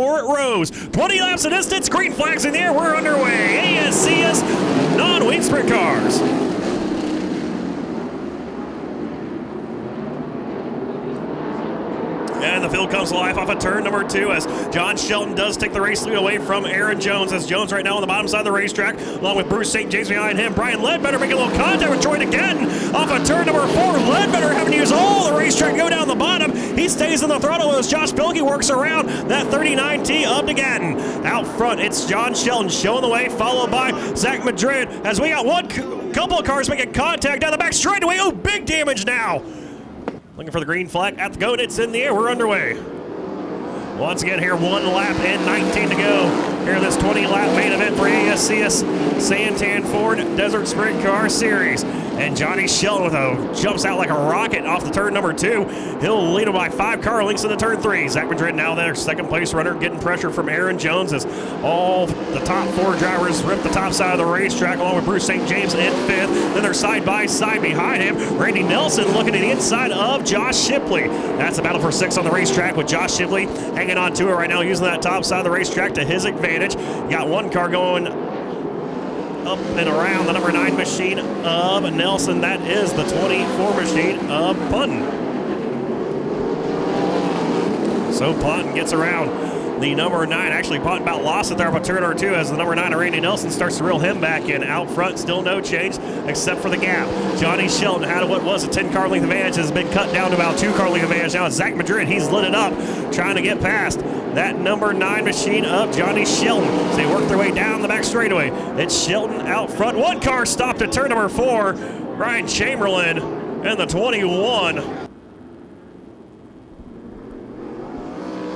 4 rows. 20 laps of distance, green flags in the air, we're underway. ASCS non-wing sprint cars. And the field comes to life off of turn number 2 as John Shelton does take the race lead away from Aaron Jones, as Jones right now on the bottom side of the racetrack, along with Bruce St. James behind him. Brian Ledbetter making a little contact with Troy again off of turn number 4. Ledbetter having to use all the racetrack, go down the bottom. He stays in the throttle as Josh Pilkey works around that 39T up again. Out front, it's John Shelton showing the way, followed by Zach Madrid, as we got one couple of cars making contact down the back straightaway. Oh, big damage now. Looking for the green flag at the go, and it's in the air. We're underway. Once again here, 1 lap and 19 to go. Here in this 20-lap main event for ASCS Santan Ford Desert Sprint Car Series. And Johnny Shelton jumps out like a rocket off the turn number 2. He'll lead him by 5 car lengths into turn 3. Zach Madrid now their second place runner, getting pressure from Aaron Jones as all the top 4 drivers rip the top side of the racetrack, along with Bruce St. James in 5th. Then they're side by side behind him. Randy Nelson looking at the inside of Josh Shipley. That's a battle for 6 on the racetrack, with Josh Shipley hanging on to it right now, using that top side of the racetrack to his advantage. Got one car going up and around the number 9 machine of Nelson. That is the 24 machine of Punton. So Punton gets around the number 9. Actually, Punton about lost it there about turn or 2 as the number 9 of Randy Nelson starts to reel him back in. Out front, still no change except for the gap. Johnny Shelton had what was a 10-car length advantage, has been cut down to about 2-car length advantage. Now it's Zach Madrid. He's lit it up, trying to get past that number 9 machine of Johnny Shelton. So they work their way down the back straightaway. It's Shelton out front. One car stopped at turn number 4. Ryan Chamberlain and the 21.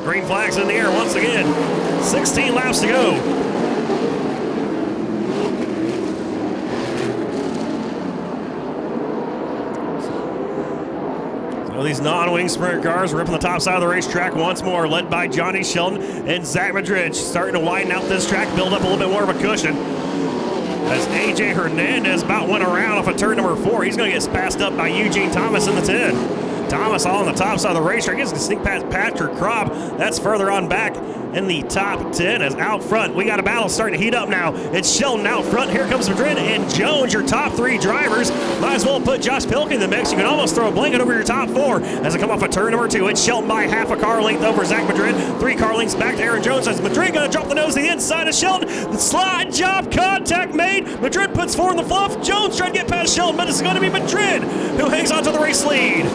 Green flags in the air once again. 16 laps to go. These non-wing sprint cars ripping the top side of the racetrack once more, led by Johnny Shelton and Zach Madrid, starting to widen out this track, build up a little bit more of a cushion. As AJ Hernandez about went around off of turn number 4, he's going to get passed up by Eugene Thomas in the 10. Thomas all on the top side of the racetrack. He's going to sneak past Patrick Kropp. That's further on back in the top 10. As out front, we got a battle starting to heat up now. It's Shelton out front. Here comes Madrid and Jones, your top 3 drivers. Might as well put Josh Pilkey in the mix. You can almost throw a blanket over your top 4 as they come off of turn number 2. It's Shelton by half a car length over Zach Madrid. 3 car lengths back to Aaron Jones as Madrid going to drop the nose to the inside of Shelton. The slide job, contact made. Madrid puts 4 in the fluff. Jones trying to get past Shelton, but it's going to be Madrid who hangs on to the race lead.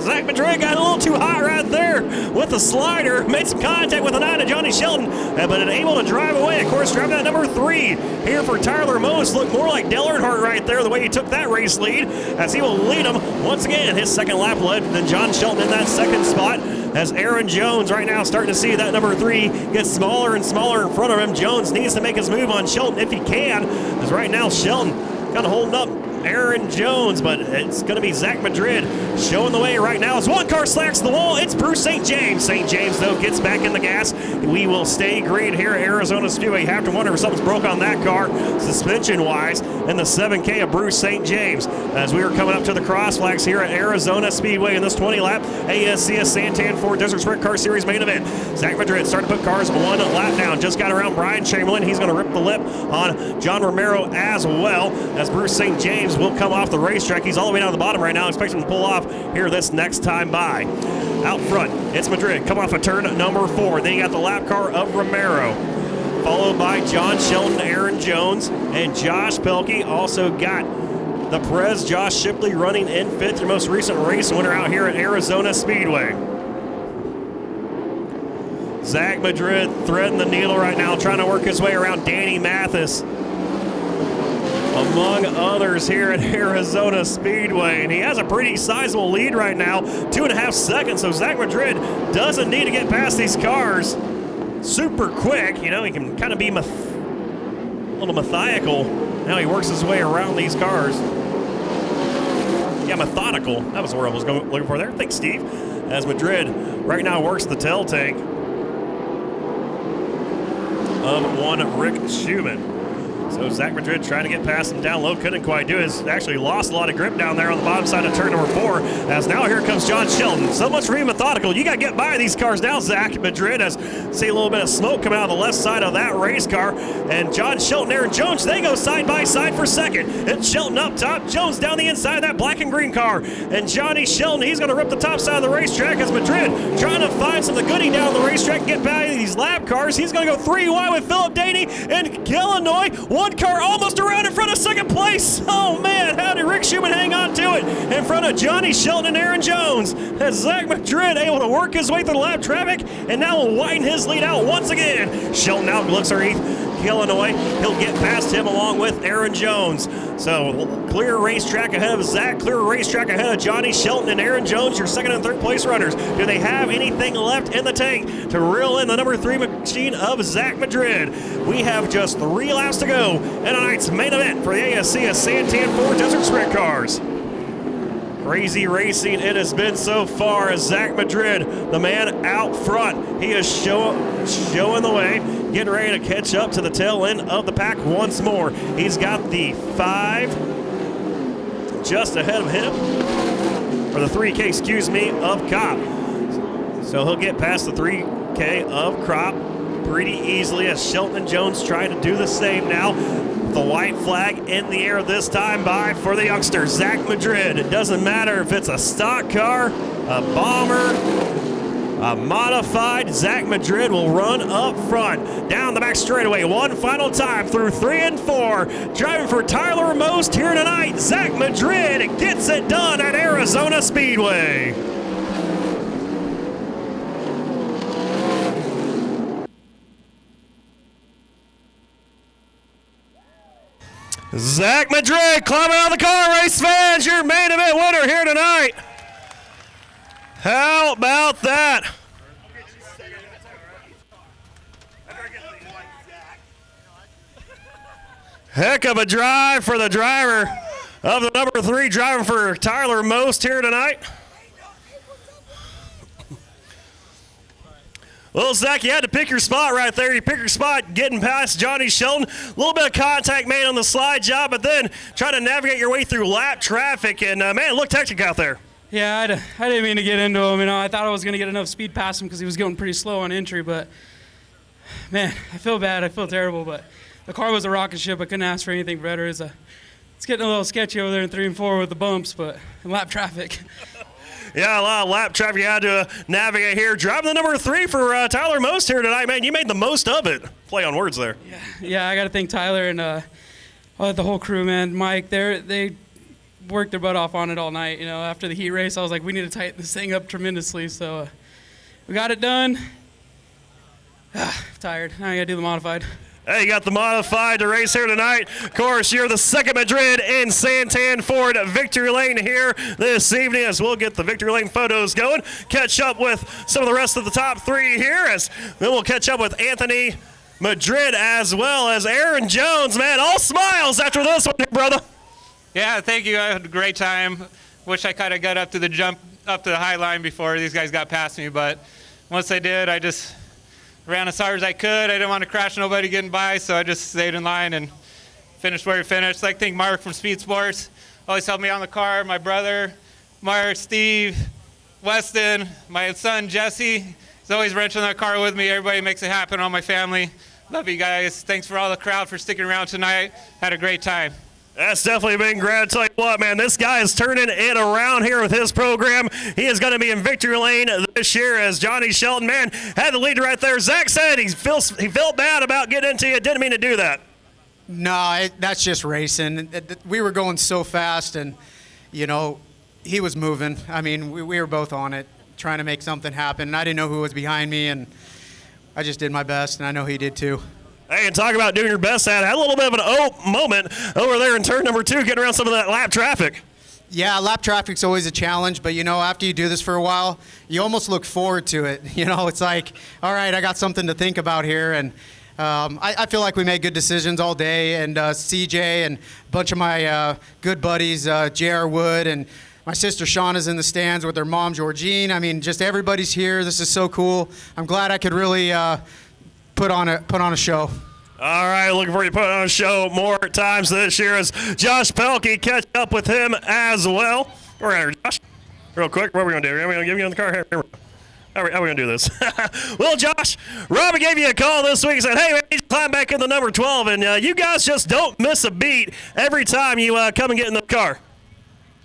Zach Madrid got a little too hot right there with the slider. Made some contact with the 9 of Johnny Shelton, but able to drive away. Of course, driving that number 3 here for Tyler Moos. Looked more like Dale Earnhardt right there, the way he took that race lead, as he will lead him once again. His second lap led than John Shelton in that second spot, as Aaron Jones right now starting to see that number 3 get smaller and smaller in front of him. Jones needs to make his move on Shelton if he can, as right now Shelton kind of holding up Aaron Jones, but it's going to be Zach Madrid showing the way right now as one car slacks the wall. It's Bruce St. James. St. James, though, gets back in the gas. We will stay green here at Arizona Speedway. You have to wonder if something's broke on that car suspension-wise, and the 7K of Bruce St. James. As we are coming up to the cross flags here at Arizona Speedway in this 20-lap ASCS Santan Ford Desert Sprint Car Series main event. Zach Madrid starting to put cars 1 lap down. Just got around Brian Chamberlain. He's going to rip the lip on John Romero as well, as Bruce St. James will come off the racetrack. He's all the way down to the bottom right now. Expecting to pull off here this next time by. Out front, it's Madrid. Come off a turn number 4. Then you got the lap car of Romero, followed by John Shelton, Aaron Jones, and Josh Pilkey. Also got the Perez Josh Shipley running in 5th, your most recent race winner out here at Arizona Speedway. Zach Madrid threading the needle right now, trying to work his way around Danny Mathis, among others here at Arizona Speedway. And he has a pretty sizable lead right now, 2.5 seconds. So Zach Madrid doesn't need to get past these cars super quick. You know, he can kind of be a little methodical. Now he works his way around these cars. Yeah, methodical. That was the word I was looking for there. Thanks, Steve. As Madrid right now works the tail tank of one Rick Schumann. So Zach Madrid trying to get past him down low, couldn't quite do it. Has actually lost a lot of grip down there on the bottom side of turn number 4. As now here comes John Shelton. So much for being methodical. You got to get by these cars now, Zach Madrid. As see a little bit of smoke come out of the left side of that race car. And John Shelton, Aaron Jones, they go side by side for second. It's Shelton up top, Jones down the inside of that black and green car. And Johnny Shelton, he's going to rip the top side of the racetrack as Madrid trying to find some of the goodie down the racetrack and get by these lap cars. He's going to go 3 wide with Philip Daney and Illinois. One car almost around in front of second place. Oh man, how did Rick Schumann hang on to it in front of Johnny Shelton and Aaron Jones? As Zach Madrid able to work his way through the lap traffic and now will widen his lead out once again. Shelton out looks underneath Illinois. He'll get past him along with Aaron Jones. So clear racetrack ahead of Zach, clear racetrack ahead of Johnny Shelton and Aaron Jones, your second and third place runners. Do they have anything left in the tank to reel in the number 3 machine of Zach Madrid? We have just 3 laps to go in tonight's main event for the ASCS Santan 4 Desert Sprint Cars. Crazy racing it has been so far as Zach Madrid, the man out front. He is showing the way, getting ready to catch up to the tail end of the pack once more. He's got the 5 just ahead of him, or the 3K, excuse me, of Kopp. So he'll get past the 3K of Crop pretty easily as Shelton and Jones trying to do the same now. The white flag in the air this time by for the youngster, Zach Madrid. It doesn't matter if it's a stock car, a bomber, a modified, Zach Madrid will run up front. Down the back straightaway, one final time through 3 and 4. Driving for Tyler Most here tonight, Zach Madrid gets it done at Arizona Speedway. Zach Madrid climbing out of the car, race fans, your main event winner here tonight. How about that? Heck of a drive for the driver of the number 3, driving for Tyler Most here tonight. Well, Zach, you had to pick your spot right there. You pick your spot getting past Johnny Shelton. A little bit of contact made on the slide job, but then trying to navigate your way through lap traffic. And, man, it looked hectic out there. Yeah, I didn't mean to get into him. You know, I thought I was going to get enough speed past him because he was going pretty slow on entry. But, man, I feel bad. I feel terrible. But the car was a rocket ship. I couldn't ask for anything better. It's getting a little sketchy over there in 3 and 4 with the bumps, and lap traffic. Yeah, a lot of lap traffic you had to navigate here. Driving the number 3 for Tyler Most here tonight, man. You made the most of it. Play on words there. Yeah, I got to thank Tyler and the whole crew, man. Mike, they worked their butt off on it all night. You know, after the heat race, I was like, we need to tighten this thing up tremendously. So we got it done. Tired. Now I got to do the modified. Hey, you got the modified to race here tonight. Of course, you're the second Madrid in Santan Ford Victory Lane here this evening as we'll get the Victory Lane photos going. Catch up with some of the rest of the top 3 here as then we'll catch up with Anthony Madrid as well as Aaron Jones. Man, all smiles after this one, brother. Yeah, thank you. I had a great time. Wish I kind of got up to the jump, up to the high line before these guys got past me, but once I did, I just ran as hard as I could. I didn't want to crash nobody getting by, so I just stayed in line and finished where we finished. I think Mark from Speed Sports always helped me on the car. My brother, Mark, Steve, Weston, my son, Jesse, he's always wrenching that car with me. Everybody makes it happen, all my family. Love you guys. Thanks for all the crowd for sticking around tonight. Had a great time. That's definitely been great. I tell you what, man, this guy is turning it around here with his program. He is going to be in victory lane this year as Johnny Shelton, man, had the lead right there. Zach said he felt bad about getting into you. Didn't mean to do that. No, that's just racing. We were going so fast, and, you know, he was moving. I mean, we were both on it, trying to make something happen. And I didn't know who was behind me, and I just did my best, and I know he did too. Hey, and talk about doing your best at it. Had a little bit of an moment over there in turn number 2, getting around some of that lap traffic. Yeah, lap traffic's always a challenge, but, you know, after you do this for a while, you almost look forward to it. You know, it's like, all right, I got something to think about here, and I feel like we made good decisions all day, and CJ and a bunch of my good buddies, J.R. Wood, and my sister Shauna's in the stands with her mom, Georgine. I mean, just everybody's here. This is so cool. I'm glad I could really put on a show. All right, looking for you to put on a show more times this year as Josh Pelkey catch up with him as well. We're at her, Josh. Real quick, what are we going to do? Are we going to give you on the car? Here. How are we going to do this? Well, Josh, Robbie gave you a call this week and said, hey, man, you climb back in the number 12, and you guys just don't miss a beat every time you come and get in the car.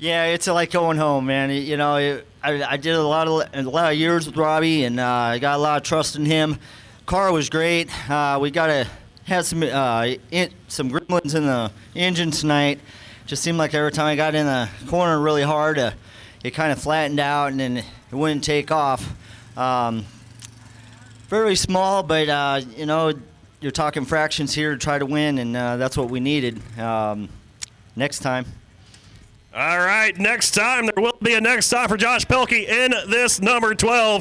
Yeah, it's like going home, man. I did a lot of years with Robbie, and I got a lot of trust in him. Car was great. We had some gremlins in the engine tonight. Just seemed like every time I got in the corner really hard, it kind of flattened out and then it wouldn't take off. Very small, but you're talking fractions here to try to win, and that's what we needed. Next time. All right, next time. There will be a next time for Josh Pelkey in this number 12.